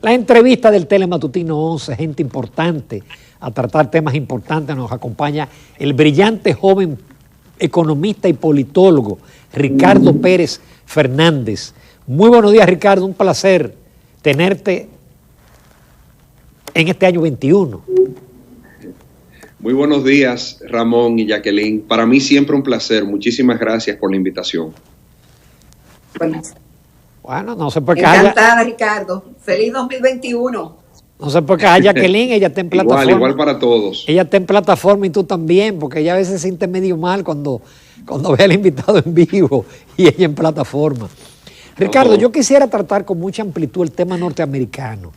La entrevista del Telematutino 11, gente importante, a tratar temas importantes, nos acompaña el brillante joven economista y politólogo Ricardo Pérez Fernández. Muy buenos días, Ricardo, un placer tenerte en este año 21. Muy buenos días, Ramón y Jacqueline. Para mí siempre un placer. Muchísimas gracias por la invitación. Bueno, no sé por qué. Encantada, Ricardo. Feliz 2021. No sé por qué a Jacqueline, ella está en plataforma. Igual para todos. Ella está en plataforma y tú también, porque ella a veces se siente medio mal cuando ve al invitado en vivo y ella en plataforma. Ricardo, yo quisiera tratar con mucha amplitud el tema norteamericano,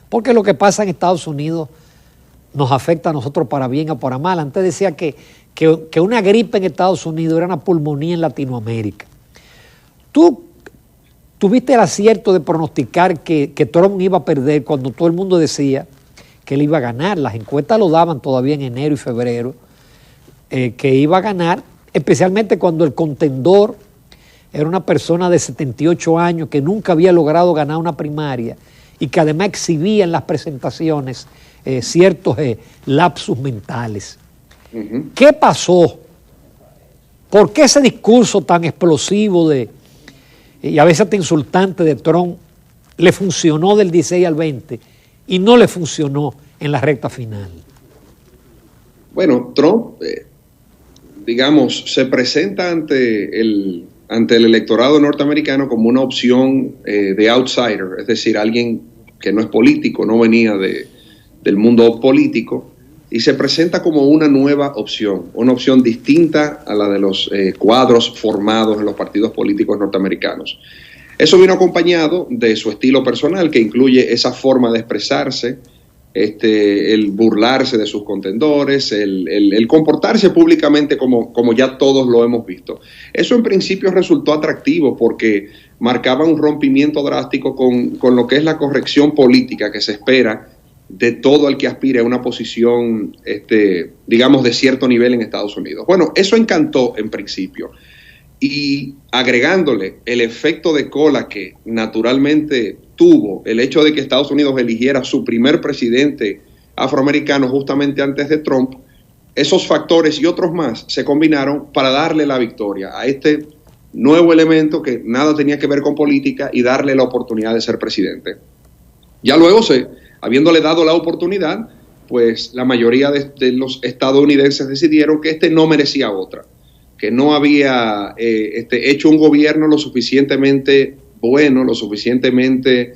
porque lo que pasa en Estados Unidos nos afecta a nosotros para bien o para mal. Antes decía que una gripe en Estados Unidos era una pulmonía en Latinoamérica. Tú tuviste el acierto de pronosticar que Trump iba a perder cuando todo el mundo decía que él iba a ganar. Las encuestas lo daban todavía en enero y febrero, que iba a ganar, especialmente cuando el contendor era una persona de 78 años que nunca había logrado ganar una primaria y que además exhibía en las presentaciones ciertos lapsus mentales. ¿Qué pasó? ¿Por qué ese discurso tan explosivo y a veces hasta insultante de Trump le funcionó del 16 al 20 y no le funcionó en la recta final? Bueno, Trump, digamos, se presenta ante el electorado norteamericano como una opción de outsider, es decir, alguien que no es político, no venía del mundo político, y se presenta como una nueva opción, una opción distinta a la de los cuadros formados en los partidos políticos norteamericanos. Eso vino acompañado de su estilo personal, que incluye esa forma de expresarse, el burlarse de sus contendores, el comportarse públicamente como ya todos lo hemos visto. Eso en principio resultó atractivo porque marcaba un rompimiento drástico con lo que es la corrección política que se espera de todo el que aspire a una posición, digamos, de cierto nivel en Estados Unidos. Bueno, eso encantó en principio. Y agregándole el efecto de cola que naturalmente tuvo el hecho de que Estados Unidos eligiera su primer presidente afroamericano justamente antes de Trump, esos factores y otros más se combinaron para darle la victoria a este nuevo elemento que nada tenía que ver con política y darle la oportunidad de ser presidente. Ya luego habiéndole dado la oportunidad, pues la mayoría de los estadounidenses decidieron que no merecía otra, que no había hecho un gobierno lo suficientemente bueno, lo suficientemente,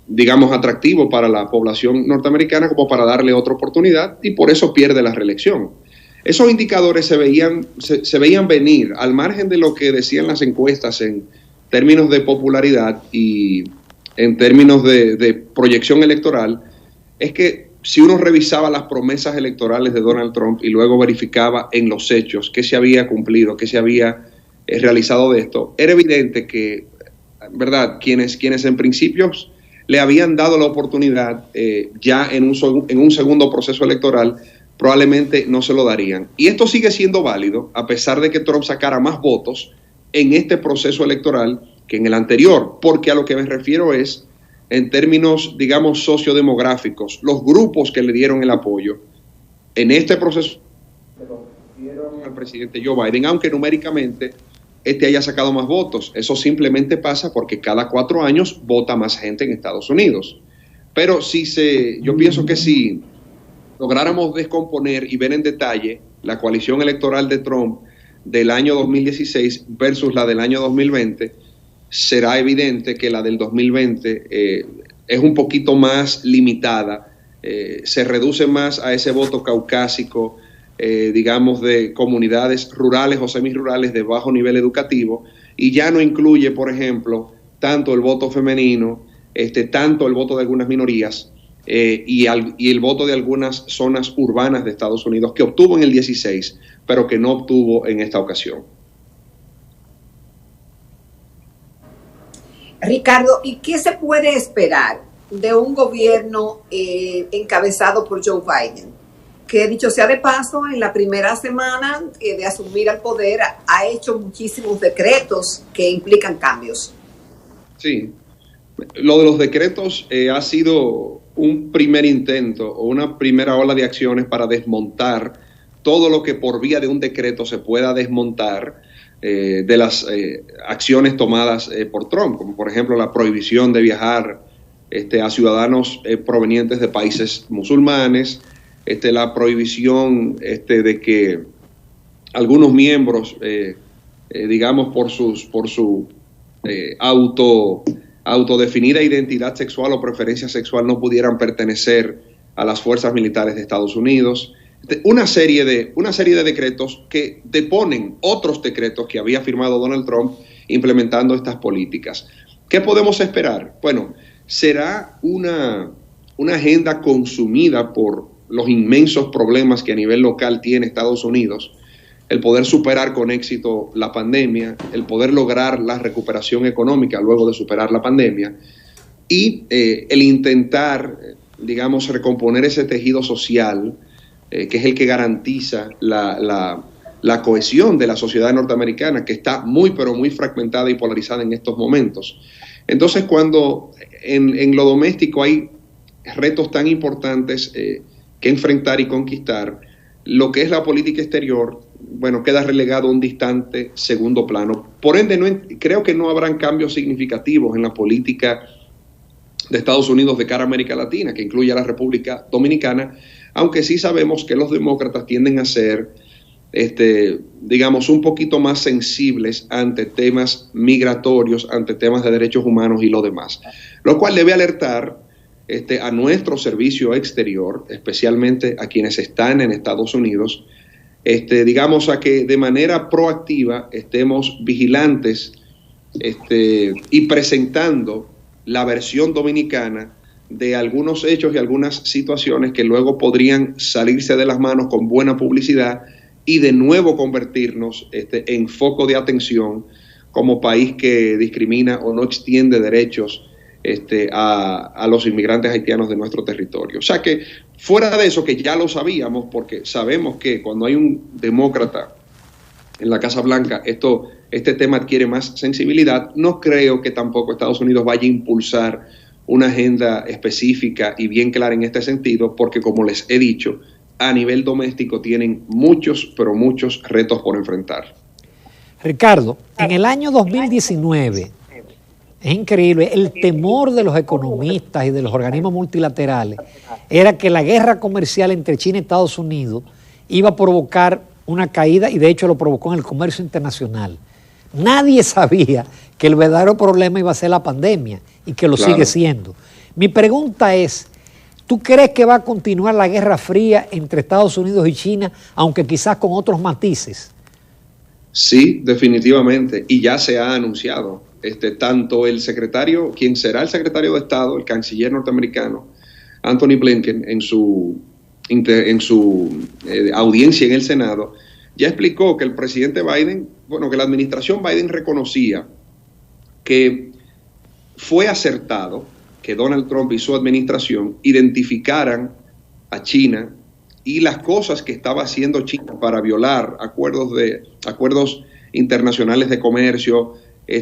digamos, atractivo para la población norteamericana como para darle otra oportunidad, y por eso pierde la reelección. Esos indicadores se veían venir, al margen de lo que decían las encuestas en términos de popularidad y en términos de proyección electoral, es que si uno revisaba las promesas electorales de Donald Trump y luego verificaba en los hechos qué se había cumplido, qué se había realizado de esto, era evidente que, ¿verdad?, quienes en principio le habían dado la oportunidad ya en un segundo proceso electoral, probablemente no se lo darían. Y esto sigue siendo válido, a pesar de que Trump sacara más votos en este proceso electoral que en el anterior, porque a lo que me refiero es, en términos, digamos, sociodemográficos, los grupos que le dieron el apoyo en este proceso dieron al presidente Joe Biden, aunque numéricamente haya sacado más votos. Eso simplemente pasa porque cada 4 años vota más gente en Estados Unidos. Pero yo pienso que si lográramos descomponer y ver en detalle la coalición electoral de Trump del año 2016 versus la del año 2020, será evidente que la del 2020 es un poquito más limitada, se reduce más a ese voto caucásico, digamos, de comunidades rurales o semirurales de bajo nivel educativo, y ya no incluye, por ejemplo, tanto el voto femenino, tanto el voto de algunas minorías y el voto de algunas zonas urbanas de Estados Unidos que obtuvo en el 16, pero que no obtuvo en esta ocasión. Ricardo, ¿y qué se puede esperar de un gobierno encabezado por Joe Biden? Que, dicho sea de paso, en la primera semana de asumir el poder ha hecho muchísimos decretos que implican cambios. Sí, Lo de los decretos ha sido un primer intento o una primera ola de acciones para desmontar todo lo que por vía de un decreto se pueda desmontar de las acciones tomadas por Trump, como por ejemplo la prohibición de viajar a ciudadanos provenientes de países musulmanes, la prohibición de que algunos miembros, digamos por su autodefinida identidad sexual o preferencia sexual, no pudieran pertenecer a las fuerzas militares de Estados Unidos. Una serie de decretos que deponen otros decretos que había firmado Donald Trump implementando estas políticas. ¿Qué podemos esperar? Bueno, será una agenda consumida por los inmensos problemas que a nivel local tiene Estados Unidos, el poder superar con éxito la pandemia, el poder lograr la recuperación económica luego de superar la pandemia y el intentar, digamos, recomponer ese tejido social que es el que garantiza la cohesión de la sociedad norteamericana, que está muy, pero muy fragmentada y polarizada en estos momentos. Entonces, cuando en lo doméstico hay retos tan importantes que enfrentar y conquistar, lo que es la política exterior, bueno, queda relegado a un distante segundo plano. Por ende, creo que no habrán cambios significativos en la política de Estados Unidos de cara a América Latina, que incluye a la República Dominicana, aunque sí sabemos que los demócratas tienden a ser, digamos, un poquito más sensibles ante temas migratorios, ante temas de derechos humanos y lo demás, lo cual debe alertar a nuestro servicio exterior, especialmente a quienes están en Estados Unidos, digamos, a que de manera proactiva estemos vigilantes y presentando la versión dominicana de algunos hechos y algunas situaciones que luego podrían salirse de las manos con buena publicidad y de nuevo convertirnos en foco de atención como país que discrimina o no extiende derechos a los inmigrantes haitianos de nuestro territorio. O sea que fuera de eso, que ya lo sabíamos, porque sabemos que cuando hay un demócrata en la Casa Blanca, este tema adquiere más sensibilidad, no creo que tampoco Estados Unidos vaya a impulsar una agenda específica y bien clara en este sentido, porque como les he dicho, a nivel doméstico tienen muchos, pero muchos retos por enfrentar. Ricardo, en el año 2019, es increíble, el temor de los economistas y de los organismos multilaterales era que la guerra comercial entre China y Estados Unidos iba a provocar una caída, y de hecho lo provocó en el comercio internacional. Nadie sabía que el verdadero problema iba a ser la pandemia y que lo sigue siendo. Mi pregunta es, ¿tú crees que va a continuar la Guerra Fría entre Estados Unidos y China, aunque quizás con otros matices? Sí, definitivamente, y ya se ha anunciado. Tanto el secretario, quien será el secretario de Estado, el canciller norteamericano, Anthony Blinken, en su audiencia en el Senado, ya explicó que el presidente Biden, que la administración Biden reconocía que fue acertado que Donald Trump y su administración identificaran a China y las cosas que estaba haciendo China para violar acuerdos internacionales de comercio,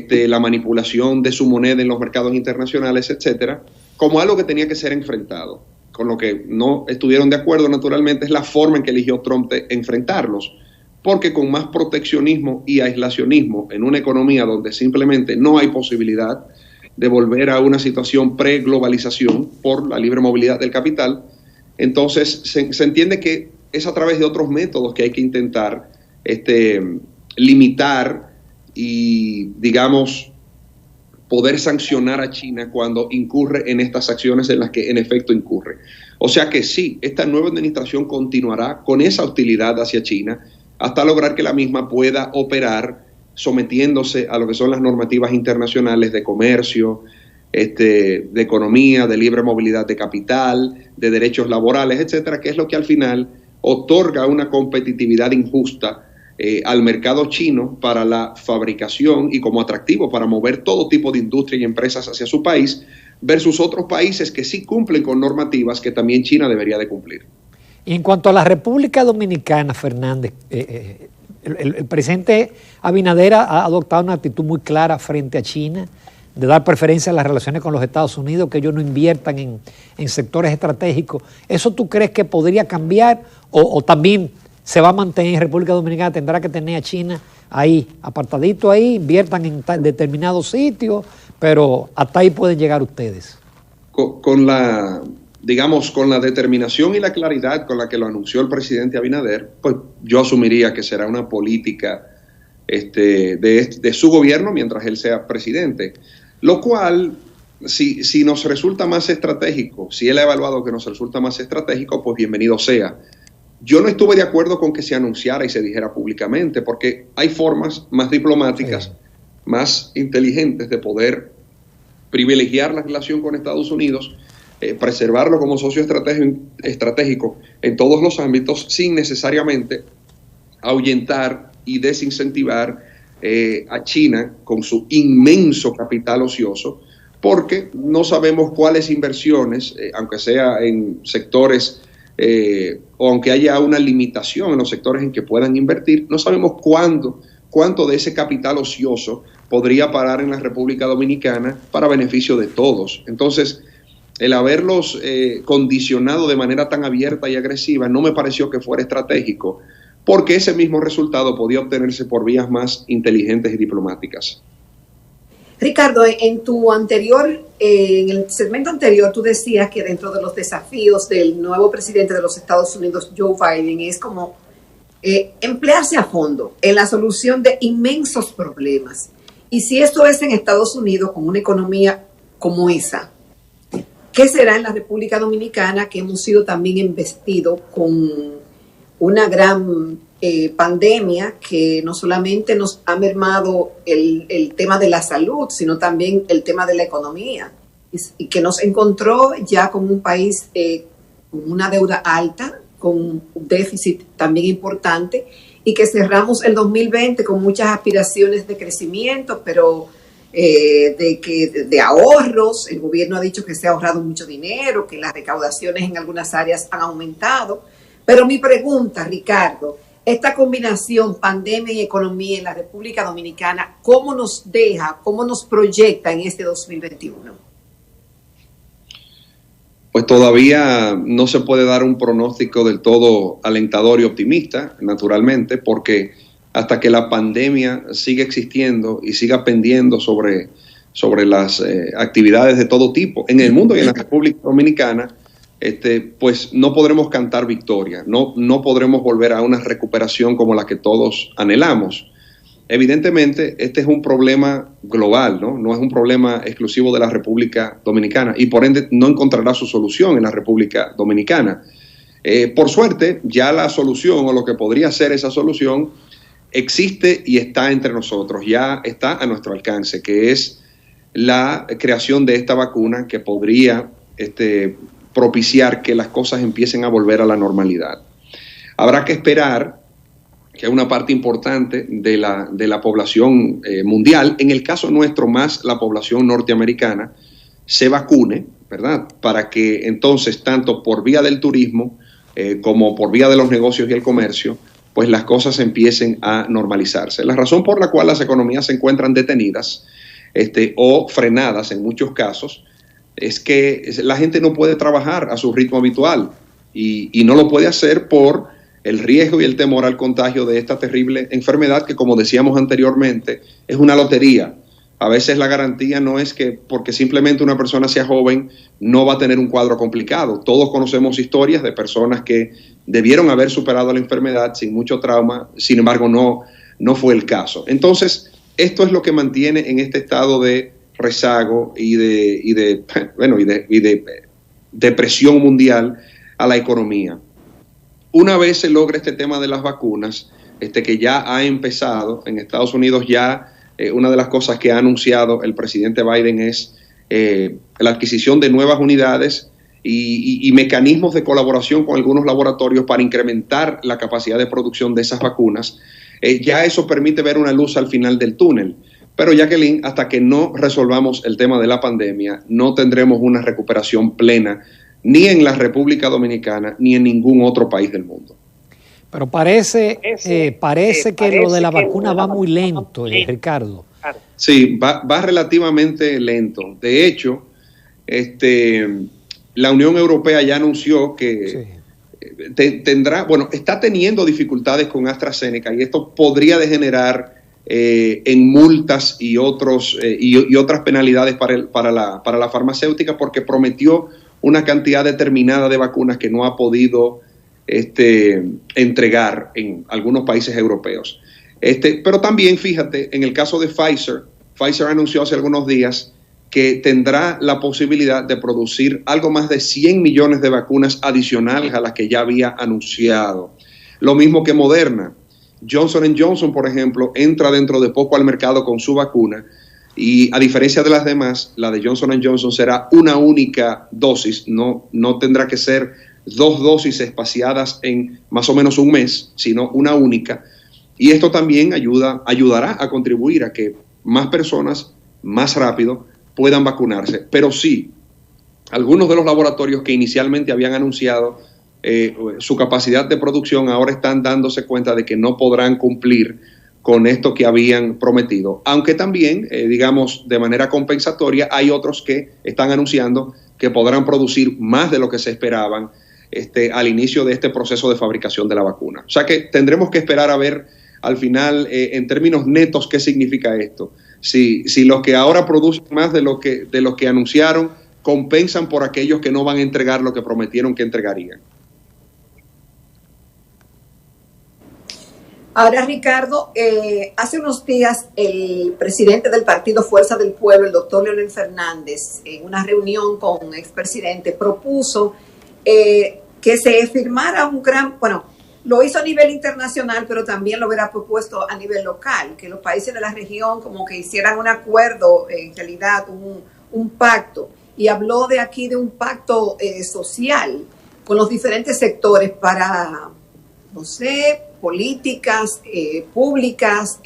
la manipulación de su moneda en los mercados internacionales, etcétera, como algo que tenía que ser enfrentado. Con lo que no estuvieron de acuerdo, naturalmente, es la forma en que eligió Trump de enfrentarlos, porque con más proteccionismo y aislacionismo en una economía donde simplemente no hay posibilidad de volver a una situación pre-globalización por la libre movilidad del capital, entonces se entiende que es a través de otros métodos que hay que intentar limitar y, digamos, poder sancionar a China cuando incurre en estas acciones en las que en efecto incurre. O sea que sí, esta nueva administración continuará con esa hostilidad hacia China hasta lograr que la misma pueda operar sometiéndose a lo que son las normativas internacionales de comercio, de economía, de libre movilidad de capital, de derechos laborales, etcétera, que es lo que al final otorga una competitividad injusta al mercado chino para la fabricación y como atractivo para mover todo tipo de industria y empresas hacia su país, versus otros países que sí cumplen con normativas que también China debería de cumplir. Y en cuanto a la República Dominicana, Fernández, el presidente Abinader ha adoptado una actitud muy clara frente a China, dar preferencia a las relaciones con los Estados Unidos, que ellos no inviertan en sectores estratégicos. ¿Eso tú crees que podría cambiar o también se va a mantener en República Dominicana? ¿Tendrá que tener a China ahí, apartadito ahí, inviertan en determinados sitios, pero hasta ahí pueden llegar ustedes? Con la determinación y la claridad con la que lo anunció el presidente Abinader, pues yo asumiría que será una política de su gobierno mientras él sea presidente. Lo cual, si nos resulta más estratégico, si él ha evaluado que nos resulta más estratégico, pues bienvenido sea. Yo no estuve de acuerdo con que se anunciara y se dijera públicamente, porque hay formas más diplomáticas, más inteligentes de poder privilegiar la relación con Estados Unidos, preservarlo como socio estratégico en todos los ámbitos, sin necesariamente ahuyentar y desincentivar a China con su inmenso capital ocioso, porque no sabemos cuáles inversiones, aunque sea en sectores o aunque haya una limitación en los sectores en que puedan invertir, no sabemos cuánto de ese capital ocioso podría parar en la República Dominicana para beneficio de todos. Entonces, el haberlos condicionado de manera tan abierta y agresiva no me pareció que fuera estratégico, porque ese mismo resultado podía obtenerse por vías más inteligentes y diplomáticas. Ricardo, en el segmento anterior, tú decías que dentro de los desafíos del nuevo presidente de los Estados Unidos, Joe Biden, es como emplearse a fondo en la solución de inmensos problemas. Y si esto es en Estados Unidos, con una economía como esa, ¿qué será en la República Dominicana, que hemos sido también embestidos con una gran pandemia que no solamente nos ha mermado el tema de la salud, sino también el tema de la economía, y que nos encontró ya como un país con una deuda alta, con un déficit también importante, y que cerramos el 2020 con muchas aspiraciones de crecimiento, pero de ahorros. El gobierno ha dicho que se ha ahorrado mucho dinero, que las recaudaciones en algunas áreas han aumentado. Pero mi pregunta, Ricardo, esta combinación pandemia y economía en la República Dominicana, ¿cómo nos deja, cómo nos proyecta en este 2021? Pues todavía no se puede dar un pronóstico del todo alentador y optimista, naturalmente, porque hasta que la pandemia siga existiendo y siga pendiendo sobre las actividades de todo tipo en el mundo y en la República Dominicana, pues no podremos cantar victoria, no podremos volver a una recuperación como la que todos anhelamos. Evidentemente, este es un problema global, no es un problema exclusivo de la República Dominicana, y por ende no encontrará su solución en la República Dominicana. Por suerte, ya la solución, o lo que podría ser esa solución, existe y está entre nosotros, ya está a nuestro alcance, que es la creación de esta vacuna que podría propiciar que las cosas empiecen a volver a la normalidad. Habrá que esperar que una parte importante de la población mundial, en el caso nuestro más la población norteamericana, se vacune, ¿verdad? Para que entonces, tanto por vía del turismo como por vía de los negocios y el comercio, pues las cosas empiecen a normalizarse. La razón por la cual las economías se encuentran detenidas o frenadas en muchos casos es que la gente no puede trabajar a su ritmo habitual y no lo puede hacer por el riesgo y el temor al contagio de esta terrible enfermedad que, como decíamos anteriormente, es una lotería. A veces la garantía no es que porque simplemente una persona sea joven no va a tener un cuadro complicado. Todos conocemos historias de personas que debieron haber superado la enfermedad sin mucho trauma, sin embargo no fue el caso. Entonces, esto es lo que mantiene en este estado de rezago y de depresión mundial a la economía. Una vez se logra este tema de las vacunas, que ya ha empezado en Estados Unidos, ya una de las cosas que ha anunciado el presidente Biden es la adquisición de nuevas unidades y mecanismos de colaboración con algunos laboratorios para incrementar la capacidad de producción de esas vacunas. Ya eso permite ver una luz al final del túnel. Pero, Jacqueline, hasta que no resolvamos el tema de la pandemia, no tendremos una recuperación plena ni en la República Dominicana ni en ningún otro país del mundo. Pero parece que lo de la vacuna va muy lento, Ricardo. Sí, va relativamente lento. De hecho, la Unión Europea ya anunció que está teniendo dificultades con AstraZeneca, y esto podría degenerar en multas y otras penalidades para la farmacéutica, porque prometió una cantidad determinada de vacunas que no ha podido entregar en algunos países europeos. Pero también, fíjate, en el caso de Pfizer anunció hace algunos días que tendrá la posibilidad de producir algo más de 100 millones de vacunas adicionales a las que ya había anunciado. Lo mismo que Moderna. Johnson & Johnson, por ejemplo, entra dentro de poco al mercado con su vacuna, y a diferencia de las demás, la de Johnson & Johnson será una única dosis, no tendrá que ser 2 dosis espaciadas en más o menos un mes, sino una única. Y esto también ayudará a contribuir a que más personas más rápido puedan vacunarse. Pero sí, algunos de los laboratorios que inicialmente habían anunciado su capacidad de producción ahora están dándose cuenta de que no podrán cumplir con esto que habían prometido. Aunque también, digamos, de manera compensatoria, hay otros que están anunciando que podrán producir más de lo que se esperaban al inicio de este proceso de fabricación de la vacuna. O sea que tendremos que esperar a ver al final, en términos netos, qué significa esto. Si los que ahora producen más de lo que anunciaron compensan por aquellos que no van a entregar lo que prometieron que entregarían. Ahora, Ricardo, hace unos días el presidente del partido Fuerza del Pueblo, el doctor Leonel Fernández, en una reunión con un expresidente, propuso que se firmara lo hizo a nivel internacional, pero también lo hubiera propuesto a nivel local, que los países de la región como que hicieran un acuerdo, en realidad un pacto, y habló de un pacto social con los diferentes sectores para, políticas públicas,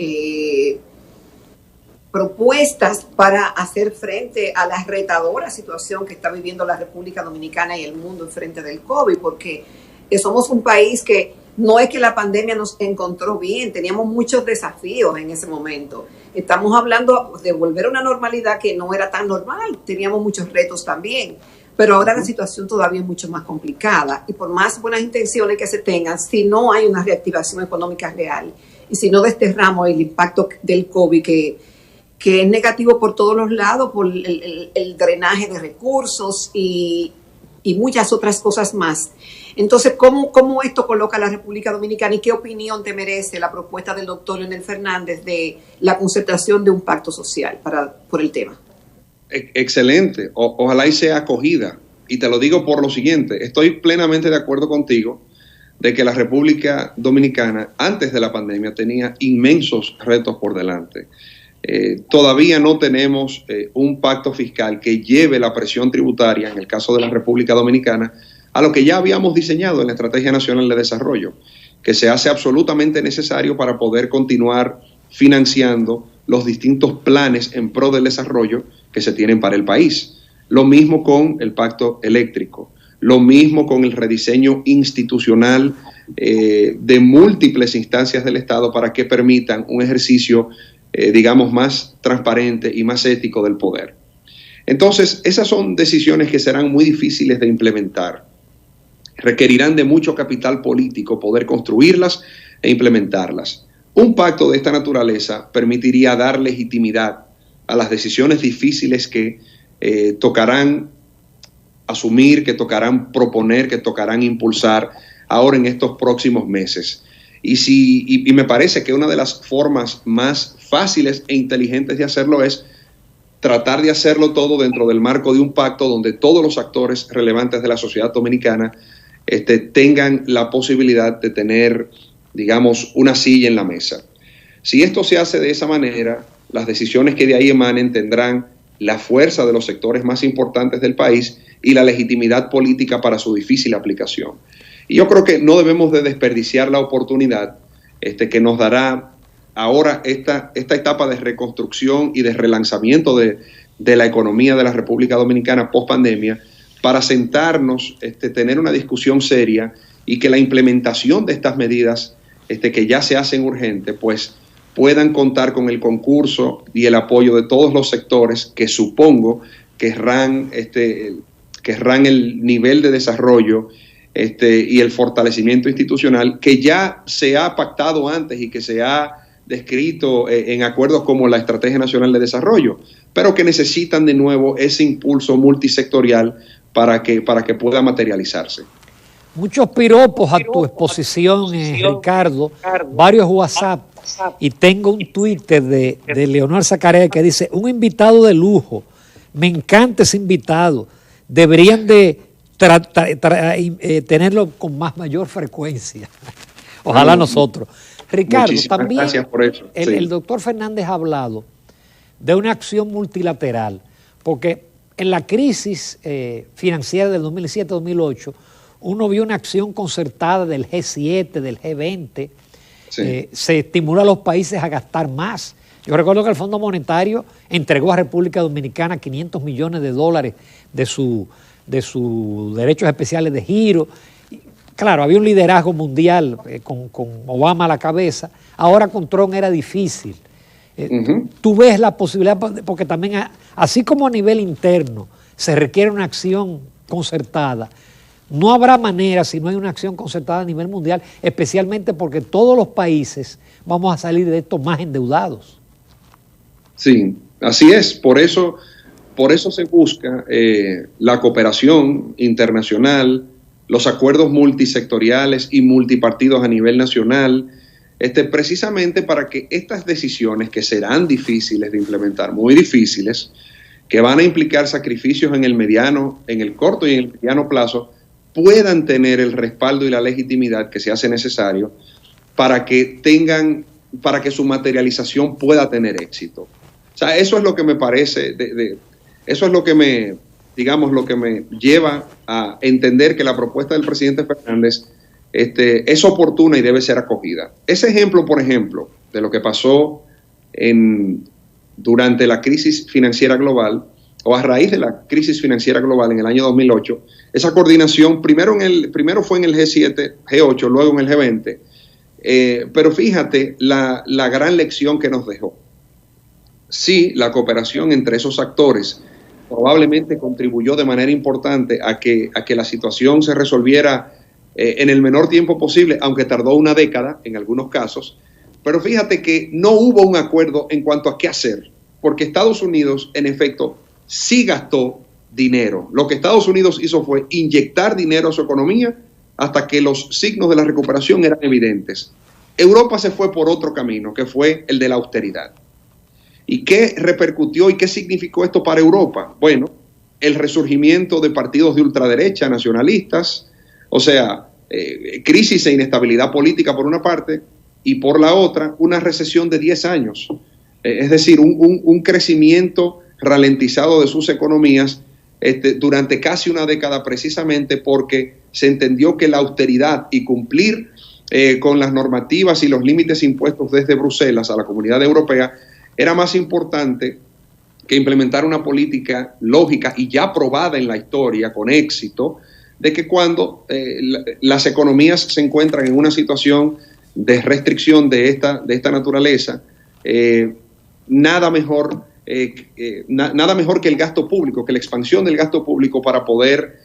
propuestas para hacer frente a la retadora situación que está viviendo la República Dominicana y el mundo en frente del COVID, porque somos un país que no es que la pandemia nos encontró bien, teníamos muchos desafíos en ese momento. Estamos hablando de volver a una normalidad que no era tan normal, teníamos muchos retos también, pero ahora la situación todavía es mucho más complicada, y por más buenas intenciones que se tengan, si no hay una reactivación económica real y si no desterramos el impacto del COVID que es negativo por todos los lados, por el drenaje de recursos y muchas otras cosas más. Entonces, ¿cómo esto coloca a la República Dominicana, y qué opinión te merece la propuesta del doctor Leonel Fernández de la concertación de un pacto social por el tema? Excelente, ojalá y sea acogida, y te lo digo por lo siguiente: estoy plenamente de acuerdo contigo de que la República Dominicana antes de la pandemia tenía inmensos retos por delante. Todavía no tenemos un pacto fiscal que lleve la presión tributaria, en el caso de la República Dominicana, a lo que ya habíamos diseñado en la Estrategia Nacional de Desarrollo, que se hace absolutamente necesario para poder continuar financiando los distintos planes en pro del desarrollo que se tienen para el país. Lo mismo con el pacto eléctrico, lo mismo con el rediseño institucional de múltiples instancias del Estado para que permitan un ejercicio digamos, más transparente y más ético del poder. Entonces, esas son decisiones que serán muy difíciles de implementar. Requerirán de mucho capital político poder construirlas e implementarlas. Un pacto de esta naturaleza permitiría dar legitimidad a las decisiones difíciles que tocarán asumir, que tocarán proponer, que tocarán impulsar ahora en estos próximos meses. Y me parece que una de las formas más fáciles e inteligentes de hacerlo es tratar de hacerlo todo dentro del marco de un pacto donde todos los actores relevantes de la sociedad dominicana tengan la posibilidad de tener, digamos, una silla en la mesa. Si esto se hace de esa manera, las decisiones que de ahí emanen tendrán la fuerza de los sectores más importantes del país y la legitimidad política para su difícil aplicación. Y yo creo que no debemos de desperdiciar la oportunidad que nos dará ahora esta etapa de reconstrucción y de relanzamiento de la economía de la República Dominicana post pandemia, para sentarnos, tener una discusión seria, y que la implementación de estas medidas que ya se hacen urgentes, pues puedan contar con el concurso y el apoyo de todos los sectores que supongo querrán el nivel de desarrollo y el fortalecimiento institucional que ya se ha pactado antes y que se ha descrito en acuerdos como la Estrategia Nacional de Desarrollo, pero que necesitan de nuevo ese impulso multisectorial para que pueda materializarse. Muchos piropos a tu exposición, Ricardo, varios WhatsApp, y tengo un Twitter de Leonor Zacarea que dice: un invitado de lujo, me encanta ese invitado, deberían de tenerlo con mayor frecuencia. Ojalá nosotros. Ricardo, también gracias por eso. El doctor Fernández ha hablado de una acción multilateral, porque en la crisis financiera del 2007-2008, uno vio una acción concertada del G7, del G20, se estimula a los países a gastar más. Yo recuerdo que el Fondo Monetario entregó a República Dominicana $500 millones de sus derechos especiales de giro. Claro, había un liderazgo mundial con Obama a la cabeza. Ahora con Trump era difícil. Tú ves la posibilidad, porque también, así como a nivel interno se requiere una acción concertada, no habrá manera si no hay una acción concertada a nivel mundial, especialmente porque todos los países vamos a salir de esto más endeudados. Sí, así es. Por eso se busca la cooperación internacional, los acuerdos multisectoriales y multipartidos a nivel nacional, precisamente para que estas decisiones, que serán difíciles de implementar, muy difíciles, que van a implicar sacrificios en el corto y en el mediano plazo, puedan tener el respaldo y la legitimidad que se hace necesario para que su materialización pueda tener éxito. O sea, eso es lo que me parece, eso es lo que me lleva a entender que la propuesta del presidente Fernández es oportuna y debe ser acogida. Ese ejemplo, por ejemplo, de lo que pasó durante la crisis financiera global, o a raíz de la crisis financiera global en el año 2008, esa coordinación primero fue en el G7, G8, luego en el G20, pero fíjate la gran lección que nos dejó. Sí, la cooperación entre esos actores probablemente contribuyó de manera importante a que la situación se resolviera en el menor tiempo posible, aunque tardó una década en algunos casos, pero fíjate que no hubo un acuerdo en cuanto a qué hacer, porque Estados Unidos, en efecto, sí gastó dinero. Lo que Estados Unidos hizo fue inyectar dinero a su economía hasta que los signos de la recuperación eran evidentes. Europa se fue por otro camino, que fue el de la austeridad. ¿Y qué repercutió y qué significó esto para Europa? Bueno, el resurgimiento de partidos de ultraderecha, nacionalistas, o sea, crisis e inestabilidad política por una parte, y por la otra, una recesión de 10 años. Es decir, un crecimiento ralentizado de sus economías durante casi una década, precisamente porque se entendió que la austeridad y cumplir con las normativas y los límites impuestos desde Bruselas a la Comunidad Europea era más importante que implementar una política lógica y ya probada en la historia con éxito, de que cuando las economías se encuentran en una situación de restricción de esta naturaleza, nada mejor que el gasto público, que la expansión del gasto público para poder,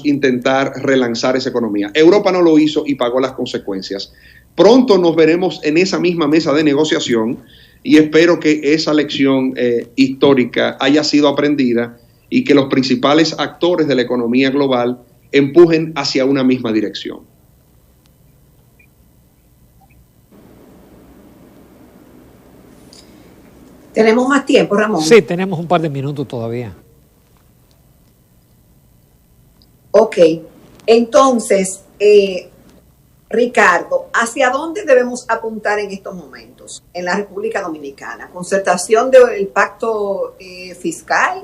intentar relanzar esa economía. Europa no lo hizo y pagó las consecuencias. Pronto nos veremos en esa misma mesa de negociación y espero que esa lección histórica haya sido aprendida y que los principales actores de la economía global empujen hacia una misma dirección. ¿Tenemos más tiempo, Ramón? Sí, tenemos un par de minutos todavía. Ok, entonces, Ricardo, ¿hacia dónde debemos apuntar en estos momentos en la República Dominicana? ¿Concertación del pacto fiscal?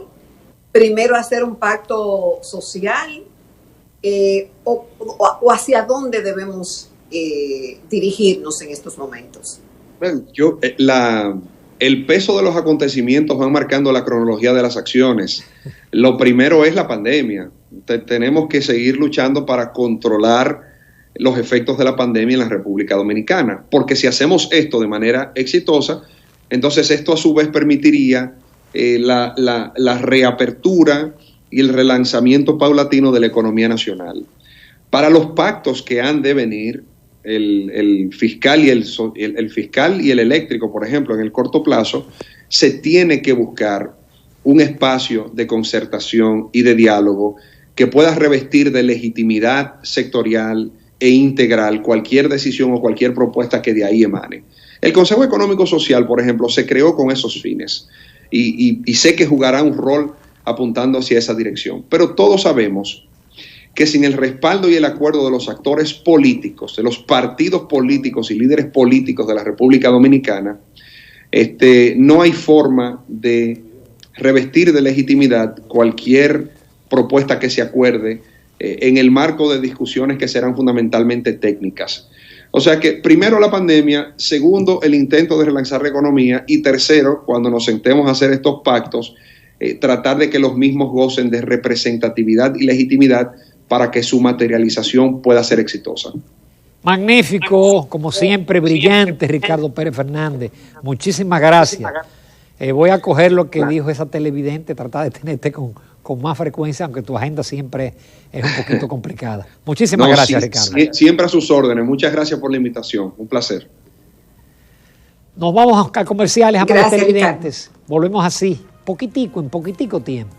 ¿Primero hacer un pacto social? ¿O hacia dónde debemos dirigirnos en estos momentos? Bueno, el peso de los acontecimientos van marcando la cronología de las acciones. Lo primero es la pandemia. Tenemos que seguir luchando para controlar los efectos de la pandemia en la República Dominicana. Porque si hacemos esto de manera exitosa, entonces esto a su vez permitiría la reapertura y el relanzamiento paulatino de la economía nacional. Para los pactos que han de venir, el fiscal y el fiscal y el eléctrico, por ejemplo, en el corto plazo, se tiene que buscar un espacio de concertación y de diálogo que pueda revestir de legitimidad sectorial e integral cualquier decisión o cualquier propuesta que de ahí emane. El Consejo Económico Social, por ejemplo, se creó con esos fines y sé que jugará un rol apuntando hacia esa dirección. Pero todos sabemos que sin el respaldo y el acuerdo de los actores políticos, de los partidos políticos y líderes políticos de la República Dominicana, no hay forma de revestir de legitimidad cualquier propuesta que se acuerde en el marco de discusiones que serán fundamentalmente técnicas. O sea que primero la pandemia, segundo el intento de relanzar la economía y tercero, cuando nos sentemos a hacer estos pactos, tratar de que los mismos gocen de representatividad y legitimidad para que su materialización pueda ser exitosa. Magnífico, como siempre, brillante, Ricardo Pérez Fernández. Muchísimas gracias. Voy a coger lo que dijo esa televidente, tratar de tenerte con más frecuencia, aunque tu agenda siempre es un poquito complicada. Muchísimas gracias, Ricardo. Siempre a sus órdenes. Muchas gracias por la invitación. Un placer. Nos vamos a comerciales, a Gracias, televidentes. Volvemos así, en poquitico tiempo.